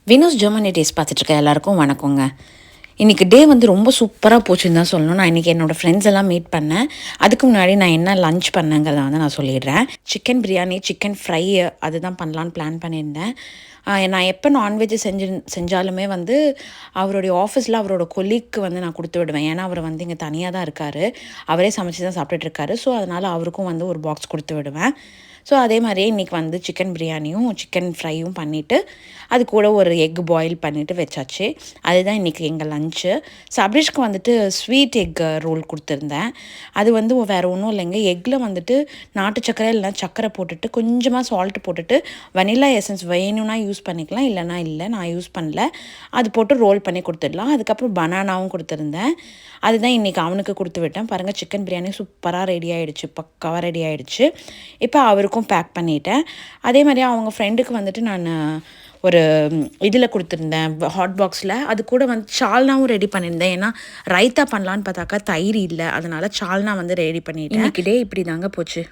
Vino's Germany days பார்த்துட்ருக்க எல்லாருக்கும் வணக்கங்க. இன்றைக்கி டே வந்து ரொம்ப சூப்பராக போச்சுன்னு தான் சொல்லணும். நான் இன்றைக்கி என்னோடய ஃப்ரெண்ட்ஸ் எல்லாம் மீட் பண்ணேன். அதுக்கு முன்னாடி நான் என்ன லன்ச் பண்ணேங்கிறத வந்து நான் சொல்லிடுறேன். சிக்கன் பிரியாணி, சிக்கன் ஃப்ரை அதுதான் பண்ணலான்னு பிளான் பண்ணியிருந்தேன். நான் எப்போ நான்வெஜ் செஞ்சாலுமே வந்து அவருடைய ஆஃபீஸில் அவரோட கொலீக்கு வந்து நான் கொடுத்து விடுவேன். ஏன்னா அவர் வந்து இங்கே தனியாக தான் இருக்கார். அவரே சமைச்சு தான் சாப்பிட்டுட்ருக்காரு. ஸோ அதனால் அவருக்கும் வந்து ஒரு பாக்ஸ் கொடுத்து விடுவேன். ஸோ அதே மாதிரியே இன்றைக்கி வந்து சிக்கன் பிரியாணியும் சிக்கன் ஃப்ரையும் பண்ணிவிட்டு அது கூட ஒரு எக் பாயில் பண்ணிவிட்டு வச்சாச்சு. அதுதான் இன்றைக்கி எங்கள் லன்ச்சு. சப்ரிஷ்க்கு வந்துட்டு ஸ்வீட் எக் ரோல் கொடுத்துருந்தேன். அது வந்து வேறு ஒன்றும் இல்லைங்க. எக்கில் வந்துட்டு நாட்டு சர்க்கரை இல்லைனா சர்க்கரை போட்டுட்டு கொஞ்சமாக சால்ட்டு போட்டுட்டு வனிலா எசன்ஸ் வேணும்னா யூஸ் பண்ணிக்கலாம், இல்லைனா இல்லை. நான் யூஸ் பண்ணல. அது போட்டு ரோல் பண்ணி கொடுத்துடலாம். அதுக்கப்புறம் பனானாவும் கொடுத்துருந்தேன். அதுதான் இன்றைக்கி அவனுக்கு கொடுத்து விட்டேன். பாருங்கள், சிக்கன் பிரியாணி சூப்பராக ரெடி ஆகிடுச்சு, பக்காவாக ரெடி ஆகிடுச்சு. இப்போ அவருக்கும் பேக் பண்ணிட்டேன். அதே மாதிரி அவங்க ஃப்ரெண்டுக்கு வந்துட்டு நான் ஒரு இதில் கொடுத்துருந்தேன், ஹாட் பாக்ஸில். அது கூட வந்து சால்னாவும் ரெடி பண்ணியிருந்தேன். ஏன்னா ரைத்தா பண்ணலான்னு பார்த்தாக்கா தயிர் இல்லை, அதனால் சால்னா வந்து ரெடி பண்ணிட்டேன். இன்றைக்கி டே இப்படி தாங்க போச்சு.